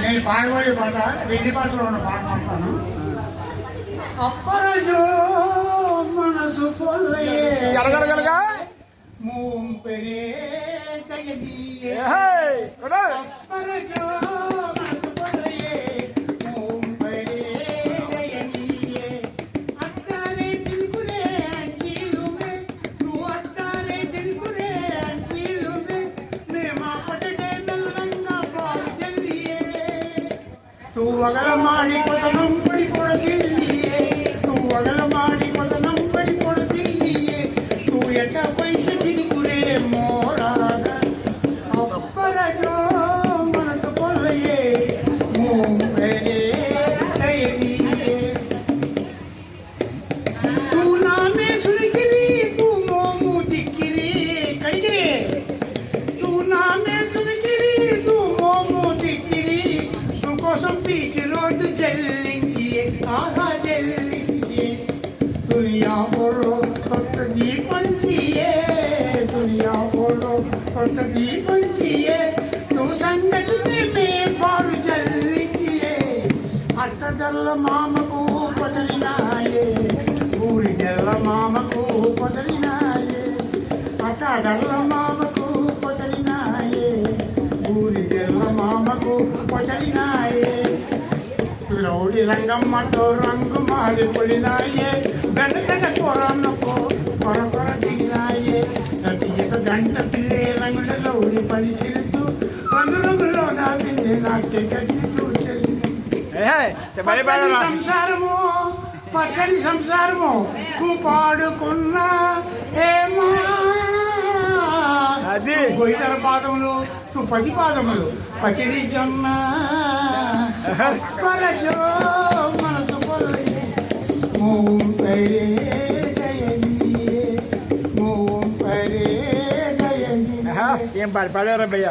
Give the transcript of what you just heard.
నేను పాడబోయే పాట రెండు భాషలో ఉన్న పాట పాడతాను. అప్పరజో మనసు పొల్లయే జరగడగలగా మూంపెరే దయదీయే అప్పరజో మనసు పొల్లయే మూంపెరే దయదీయే అత్తారే తిరుకురే అంచీలుమే నువ్వు అత్తారే తిరుకురే అంచీలుమే మేమా పటడే నల్లంగా బాలు జల్లియే తూ అగల మాడి కొతనం పడి పొడగిల్లియే తూ అగల మాడి కొతనం పడి పొడగిల్లియే తూ ఎట పైస తిరుకురే మోరాగా అప్పరజో మనసు పొల్లయే మూంపెరే దయదీయే तू नामे सुनकिरी तू मोमू दिक्किरी कड़किरी तू नामे सुनकिरी तू मोमू दिक्किरी तू కోసం పీకి రోడ్డు చెల్లించియే ఆహా చెల్లించియే దునియా బోలో కొత్త దీపంచియే దునియా బోలో కొత్త దీపంచియే తూ సంగతి మే బారు చెల్లించియే అత్తదల్ల మామకు పొచలినాయే ఊరికెళ్ళ మామకు పొచలినాయే అత్తదల్ల మామకు పొచలినాయే ఊరికెళ్ళ మామకు పొచలినాయే రౌడి రంగమ్మతో రంగు మారిపోయినాయే గంట కొరన్నకో కొర కొర దిగినాయే తీయత గంట పిల్లే రంగుల రౌడి పని తిరుగుతూ రంగు రంగులో నా పిల్లే నాట్య కట్టితూ పచ్చని సంసారము పచ్చని సంసారము పాడుకున్నా ఏమా అది గొయ్యల పాదములు తు 10 పాదములు పచ్చని జొన్న పరజో మనసు పొల్లయే మూంపెరే దయదీయే మూంపెరే దయదీయే ఏం పాడారా భయ్యా.